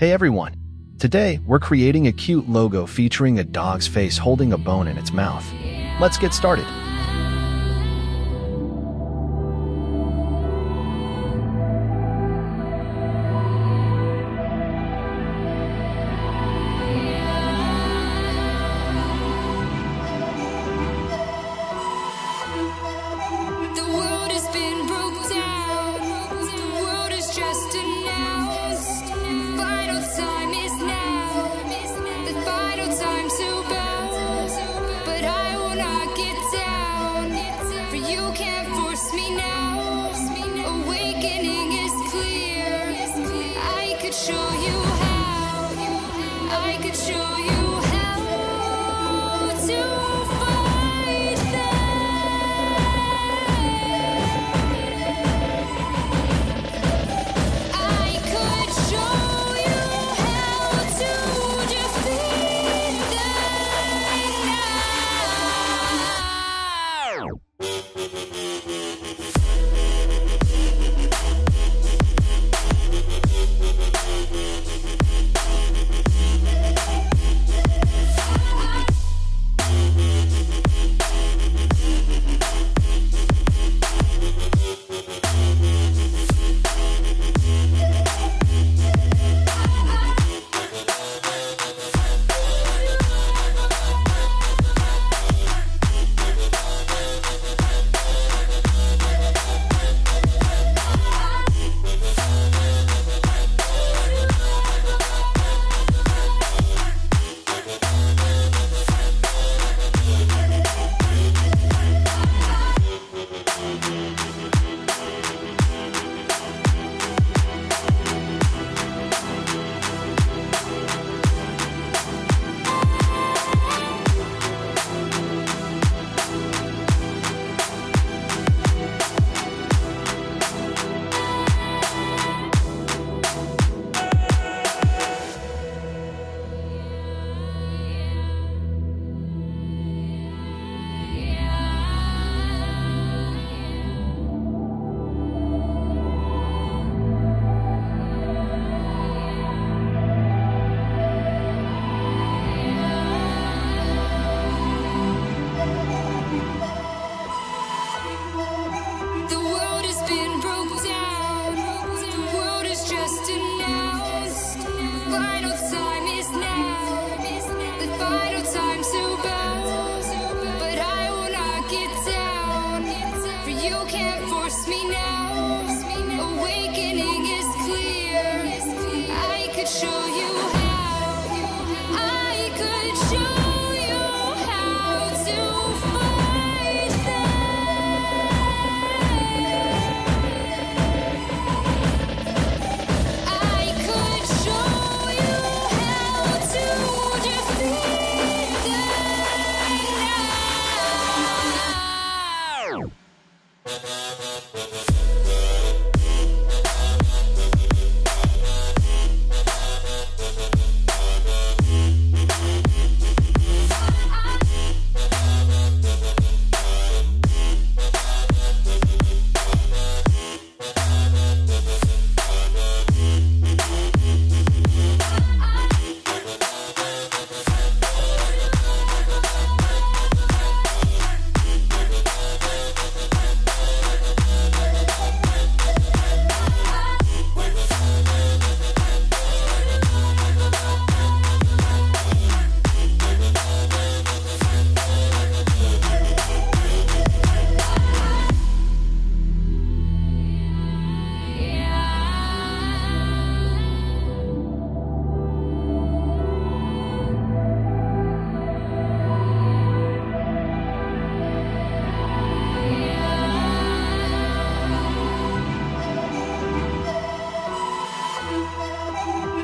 Hey everyone! Today, we're creating a cute logo featuring a dog's face holding a bone in its mouth. Let's get started. The world has been broke down. The world is just announced. Final time is now. The final time to bow. But I will not get down. For you can't force me now. Awakening is clear. I could show you how. I could show you how to fight them. I could show you how to defeat them now. The world has been broke down. The world is just announced. Final time is now. The final time to bow. But I will not get down. For you can't force me now. Awakening is clear. I could show you how. I could show you how to fight them. I could show you how to defeat them now.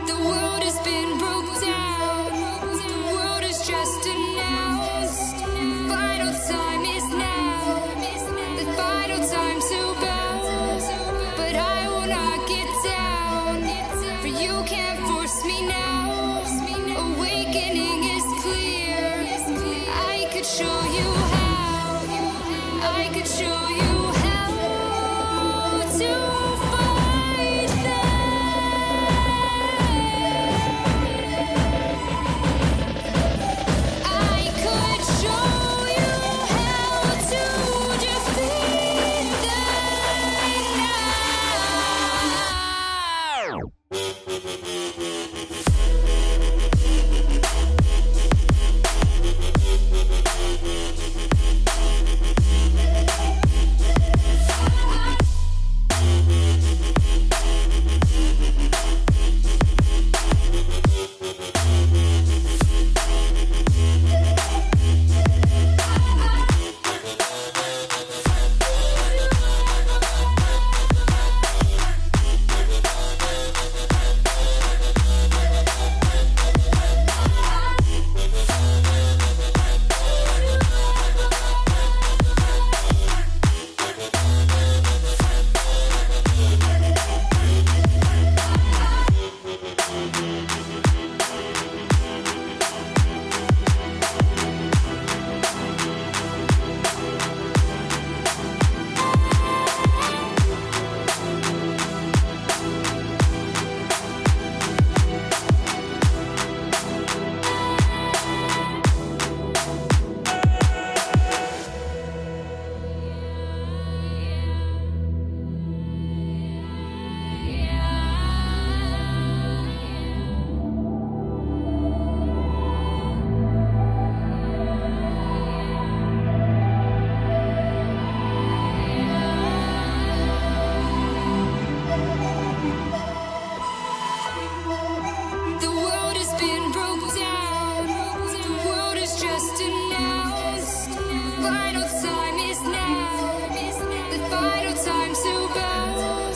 The world has been broke down. The world is just announced. Final time is now. The final time to bow. But I will not get down. For you can't force me now. Awakening is clear. I could show you how. I could show you how to fight them. The world has been broke down. The world is just announced. Final time is now. The final time to bow.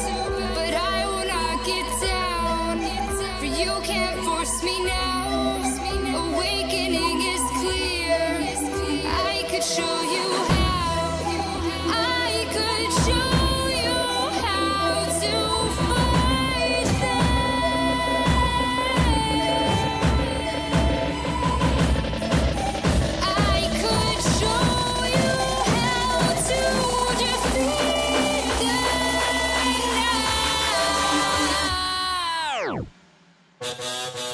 But I will not get down. For you can't force me now. Awakening is clear. I could show you how. I could show you how to fight them. I could show you how to defeat them now.